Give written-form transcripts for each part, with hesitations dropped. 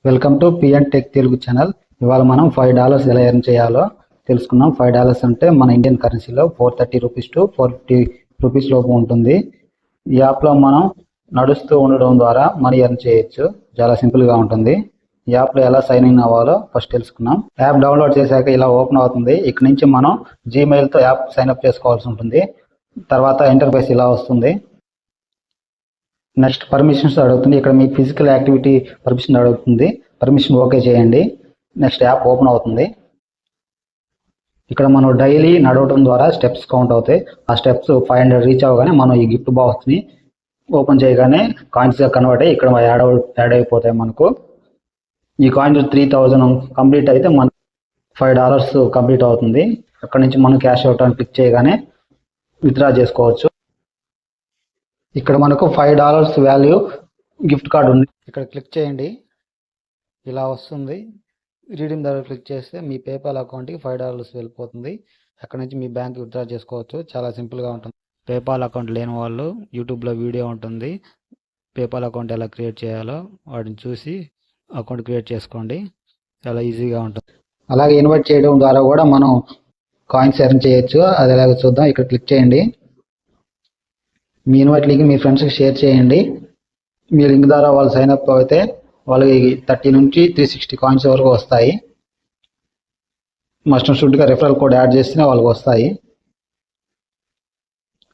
Welcome to PN tech Telugu channel. ఇవాళ మనం $5 ఎలా ఎర్న్ చేయాలో తెలుసుకున్నాం. $5 అంటే మన ఇండియన్ కరెన్సీలో 430 రూపీస్ టు 450 రూపీస్ లోపు ఉంటుంది. ఈ యాప్లో మనం నడుస్తూ ఉండడం ద్వారా మనీ ఎర్న్ చేయొచ్చు. చాలా సింపుల్గా ఉంటుంది. ఈ యాప్లో ఎలా సైన్ ఇన్ అవ్వాలో ఫస్ట్ తెలుసుకున్నాం. యాప్ డౌన్లోడ్ చేశాక ఇలా ఓపెన్ అవుతుంది. ఇక్కడ నుంచి మనం జీమెయిల్తో యాప్ సైన్ అప్ చేసుకోవాల్సి ఉంటుంది. తర్వాత ఇంటర్ఫేస్ ఇలా వస్తుంది. నెక్స్ట్ పర్మిషన్స్ అడుగుతుంది. ఇక్కడ మీ ఫిజికల్ యాక్టివిటీ పర్మిషన్ అడుగుతుంది. పర్మిషన్ ఓకే చేయండి. నెక్స్ట్ యాప్ ఓపెన్ అవుతుంది. ఇక్కడ మనం డైలీ నడవడం ద్వారా స్టెప్స్ కౌంట్ అవుతాయి. ఆ స్టెప్స్ 500 రీచ్ అవ్వగానే మనం ఈ గిఫ్ట్ బాక్స్ని ఓపెన్ చేయగానే కాయిన్స్గా కన్వర్ట్ అయ్యి ఇక్కడ యాడ్ అయిపోతాయి. మనకు ఈ కాయిన్స్ 3000 కంప్లీట్ అయితే మనకు $5 కంప్లీట్ అవుతుంది. అక్కడ నుంచి మనం క్యాష్ అవుట్ అని క్లిక్ చేయగానే విత్డ్రా చేసుకోవచ్చు. ఇక్కడ మనకు $5 వాల్యూ గిఫ్ట్ కార్డ్ ఉంది. ఇక్కడ క్లిక్ చేయండి. ఇలా వస్తుంది. రీడింగ్ దగ్గర క్లిక్ చేస్తే మీ పేపాల్ అకౌంట్కి $5 వెళ్ళిపోతుంది. అక్కడ నుంచి మీ బ్యాంక్ విత్డ్రా చేసుకోవచ్చు. చాలా సింపుల్గా ఉంటుంది. పేపాల్ అకౌంట్ లేని వాళ్ళు యూట్యూబ్లో వీడియో ఉంటుంది. పేపాల్ అకౌంట్ ఎలా క్రియేట్ చేయాలో వాటిని చూసి అకౌంట్ క్రియేట్ చేసుకోండి. చాలా ఈజీగా ఉంటుంది. అలాగే ఇన్వైట్ చేయడం ద్వారా కూడా మనం కాయిన్స్ ఎర్న్ చేయొచ్చు. అది ఎలాగో చూద్దాం. ఇక్కడ క్లిక్ చేయండి. మీ ఇన్వైట్ లింక్ మీ ఫ్రెండ్స్కి షేర్ చేయండి. మీ లింక్ ద్వారా వాళ్ళు సైన్ అప్ అయితే వాళ్ళకి 30 నుంచి 360 కాయిన్స్ వరకు వస్తాయి. మస్ట్ అండ్ షుడ్గా రెఫరల్ కోడ్ యాడ్ చేస్తేనే వాళ్ళకి వస్తాయి.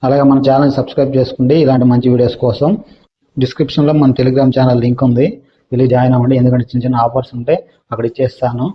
అలాగే మన ఛానల్ సబ్స్క్రైబ్ చేసుకోండి. ఇలాంటి మంచి వీడియోస్ కోసం డిస్క్రిప్షన్లో మన టెలిగ్రామ్ ఛానల్ లింక్ ఉంది. వెళ్ళి జాయిన్ అవ్వండి. ఎందుకంటే చిన్న చిన్న ఆఫర్స్ ఉంటే అక్కడ ఇచ్చేస్తాను.